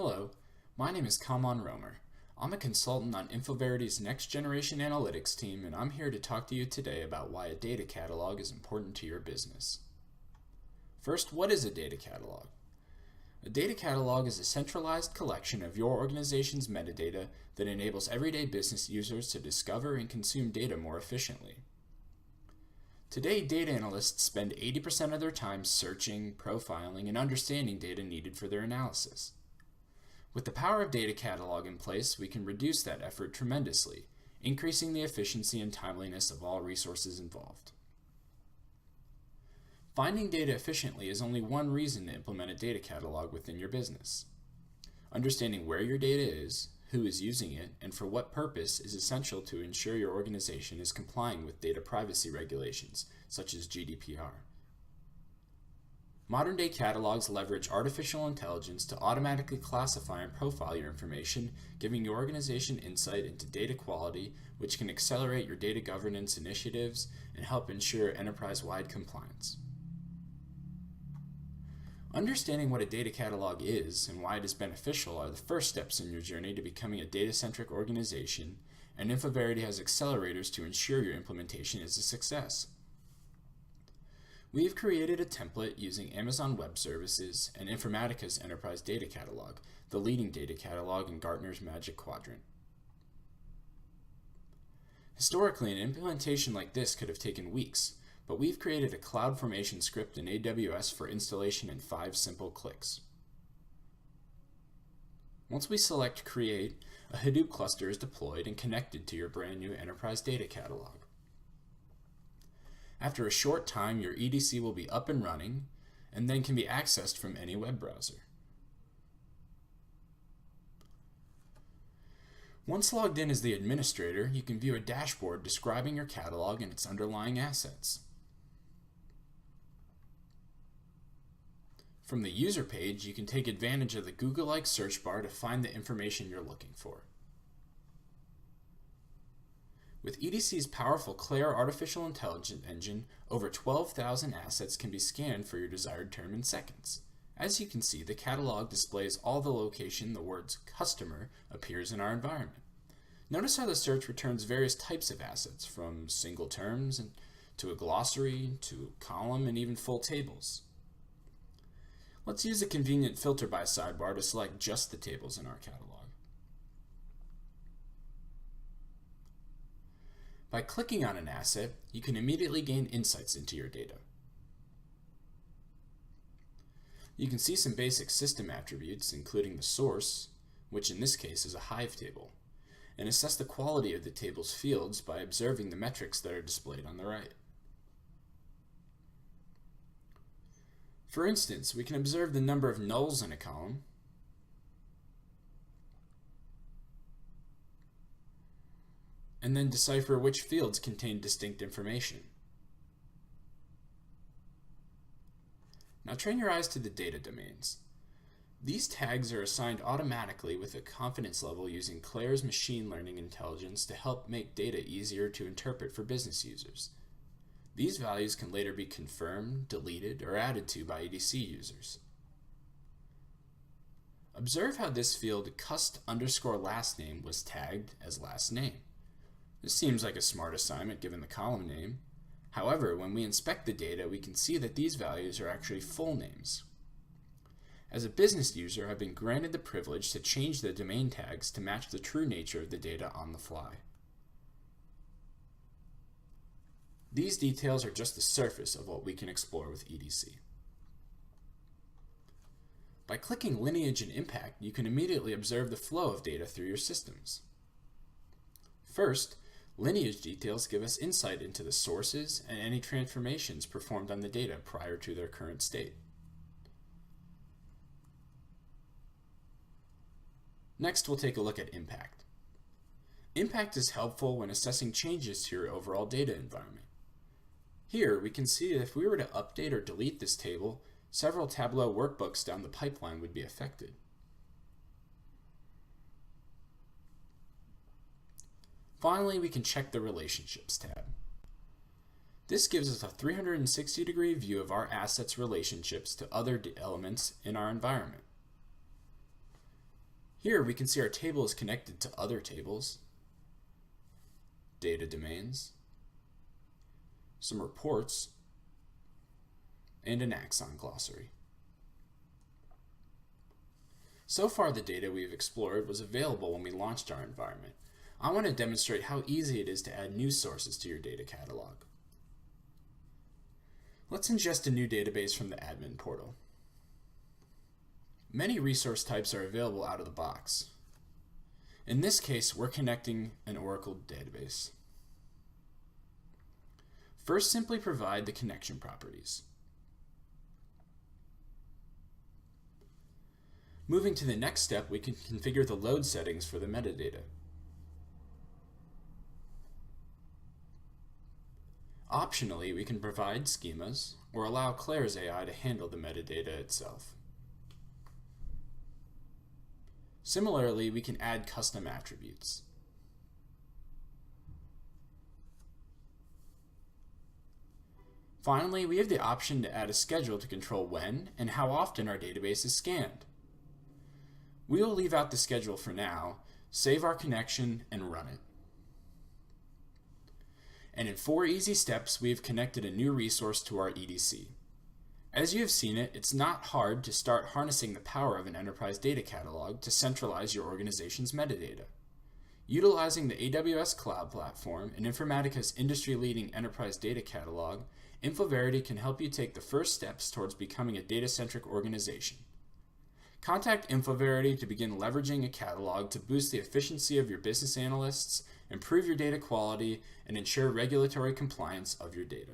Hello, my name is Kamon Romer. I'm a consultant on Infoverity's Next Generation Analytics team, and I'm here to talk to you today about why a data catalog is important to your business. First, what is a data catalog? A data catalog is a centralized collection of your organization's metadata that enables everyday business users to discover and consume data more efficiently. Today, data analysts spend 80% of their time searching, profiling, and understanding data needed for their analysis. With the power of data catalog in place, we can reduce that effort tremendously, increasing the efficiency and timeliness of all resources involved. Finding data efficiently is only one reason to implement a data catalog within your business. Understanding where your data is, who is using it, and for what purpose is essential to ensure your organization is complying with data privacy regulations, such as GDPR. Modern-day catalogs leverage artificial intelligence to automatically classify and profile your information, giving your organization insight into data quality, which can accelerate your data governance initiatives and help ensure enterprise-wide compliance. Understanding what a data catalog is and why it is beneficial are the first steps in your journey to becoming a data-centric organization, and Infoverity has accelerators to ensure your implementation is a success. We have created a template using Amazon Web Services and Informatica's Enterprise Data Catalog, the leading data catalog in Gartner's Magic Quadrant. Historically, an implementation like this could have taken weeks, but we've created a CloudFormation script in AWS for installation in 5 simple clicks. Once we select Create, a Hadoop cluster is deployed and connected to your brand new Enterprise Data Catalog. After a short time, your EDC will be up and running, and then can be accessed from any web browser. Once logged in as the administrator, you can view a dashboard describing your catalog and its underlying assets. From the user page, you can take advantage of the Google-like search bar to find the information you're looking for. With EDC's powerful Claire artificial intelligence engine, over 12,000 assets can be scanned for your desired term in seconds. As you can see, the catalog displays all the location the words customer appears in our environment. Notice how the search returns various types of assets, from single terms to a glossary, to a column, and even full tables. Let's use a convenient filter by sidebar to select just the tables in our catalog. By clicking on an asset, you can immediately gain insights into your data. You can see some basic system attributes, including the source, which in this case is a Hive table, and assess the quality of the table's fields by observing the metrics that are displayed on the right. For instance, we can observe the number of nulls in a column, and then decipher which fields contain distinct information. Now train your eyes to the data domains. These tags are assigned automatically with a confidence level using Claire's machine learning intelligence to help make data easier to interpret for business users. These values can later be confirmed, deleted, or added to by EDC users. Observe how this field cust_last name was tagged as last name. This seems like a smart assignment given the column name. However, when we inspect the data, we can see that these values are actually full names. As a business user, I've been granted the privilege to change the domain tags to match the true nature of the data on the fly. These details are just the surface of what we can explore with EDC. By clicking Lineage and Impact, you can immediately observe the flow of data through your systems. First, lineage details give us insight into the sources and any transformations performed on the data prior to their current state. Next, we'll take a look at Impact. Impact is helpful when assessing changes to your overall data environment. Here, we can see that if we were to update or delete this table, several Tableau workbooks down the pipeline would be affected. Finally, we can check the Relationships tab. This gives us a 360-degree view of our assets' relationships to other elements in our environment. Here we can see our table is connected to other tables, data domains, some reports, and an axon glossary. So far, the data we've explored was available when we launched our environment. I want to demonstrate how easy it is to add new sources to your data catalog. Let's ingest a new database from the admin portal. Many resource types are available out of the box. In this case, we're connecting an Oracle database. First, simply provide the connection properties. Moving to the next step, we can configure the load settings for the metadata. Optionally, we can provide schemas or allow Claire's AI to handle the metadata itself. Similarly, we can add custom attributes. Finally, we have the option to add a schedule to control when and how often our database is scanned. We will leave out the schedule for now, save our connection, and run it. And in 4 easy steps, we have connected a new resource to our EDC. As you have seen it's not hard to start harnessing the power of an enterprise data catalog to centralize your organization's metadata. Utilizing the AWS Cloud Platform and Informatica's industry-leading enterprise data catalog, Infoverity can help you take the first steps towards becoming a data-centric organization. Contact Infoverity to begin leveraging a catalog to boost the efficiency of your business analysts, improve your data quality, and ensure regulatory compliance of your data.